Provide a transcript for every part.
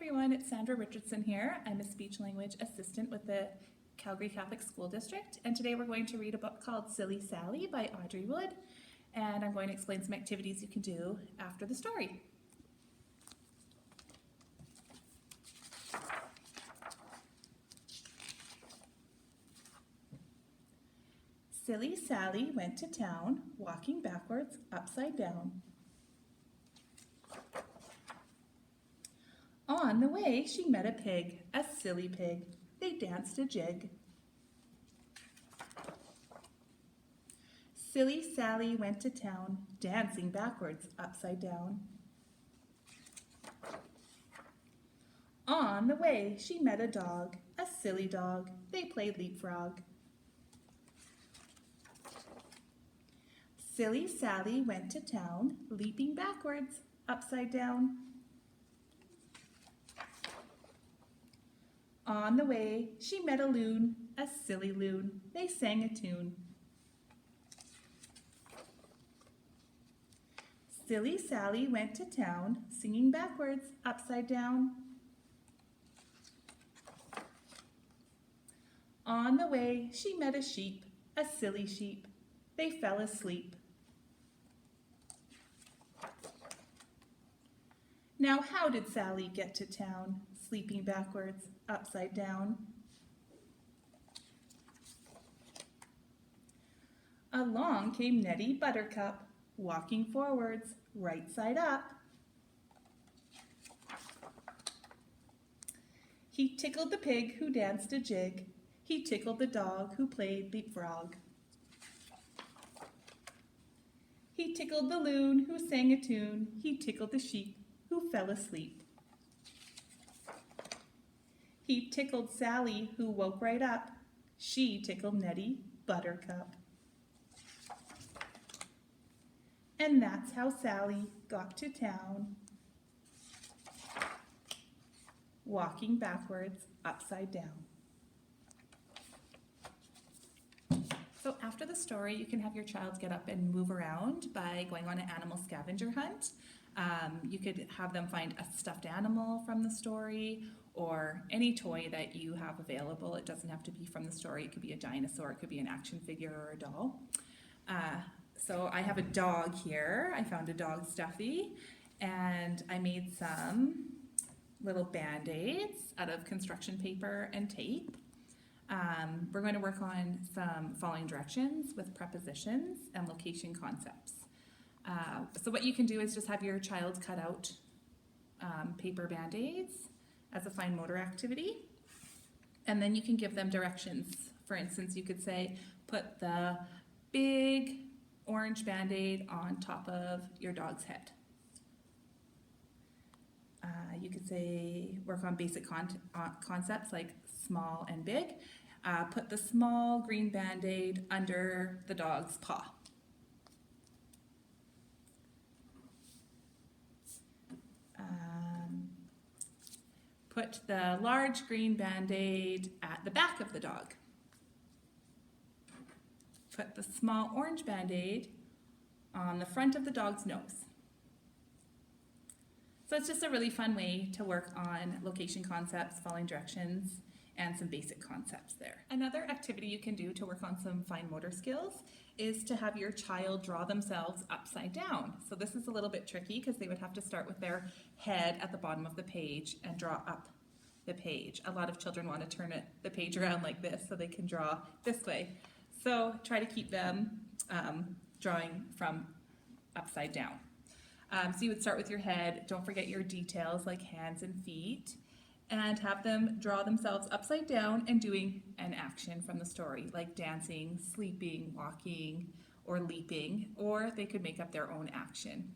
everyone, it's Sandra Richardson here. I'm a speech language assistant with the Calgary Catholic School District, and today we're going to read a book called Silly Sally by Audrey Wood, and I'm going to explain some activities you can do after the story. Silly Sally went to town, walking backwards, upside down. On the way, she met a pig, a silly pig. They danced a jig. Silly Sally went to town, dancing backwards, upside down. On the way, she met a dog, a silly dog. They played leapfrog. Silly Sally went to town, leaping backwards, upside down. On the way, she met a loon, a silly loon. They sang a tune. Silly Sally went to town, singing backwards, upside down. On the way, she met a sheep, a silly sheep. They fell asleep. Now, how did Sally get to town, sleeping backwards, upside down? Along came Nettie Buttercup, walking forwards, right side up. He tickled the pig who danced a jig. He tickled the dog who played leapfrog. He tickled the loon who sang a tune. He tickled the sheep who fell asleep. He tickled Sally, who woke right up. She tickled Nettie Buttercup. And that's how Sally got to town, walking backwards, upside down. So after the story, you can have your child get up and move around by going on an animal scavenger hunt. You could have them find a stuffed animal from the story or any toy that you have available. It doesn't have to be from the story. It could be a dinosaur, it could be an action figure or a doll. So I have a dog here. I found a dog stuffy and I made some little band-aids out of construction paper and tape. We're going to work on some following directions with prepositions and location concepts. So what you can do is just have your child cut out paper band-aids as a fine motor activity, and then you can give them directions. For instance, you could say, put the big orange band-aid on top of your dog's head. You could say, work on basic concepts like small and big. Put the small green band-aid under the dog's paw. Put the large green band-aid at the back of the dog. Put the small orange band-aid on the front of the dog's nose. So it's just a really fun way to work on location concepts, following directions, and some basic concepts there. Another activity you can do to work on some fine motor skills is to have your child draw themselves upside down. So this is a little bit tricky because they would have to start with their head at the bottom of the page and draw up the page. A lot of children want to turn the page around like this so they can draw this way. So try to keep them drawing from upside down. So you would start with your head. Don't forget your details like hands and feet, and have them draw themselves upside down and doing an action from the story, like dancing, sleeping, walking, or leaping, or they could make up their own action.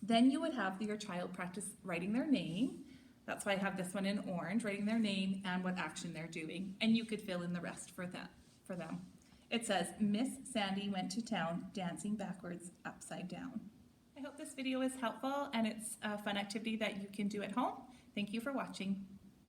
Then you would have your child practice writing their name. That's why I have this one in orange, writing their name and what action they're doing, and you could fill in the rest for them. It says, Miss Sandy went to town, dancing backwards, upside down. I hope this video is helpful and it's a fun activity that you can do at home. Thank you for watching.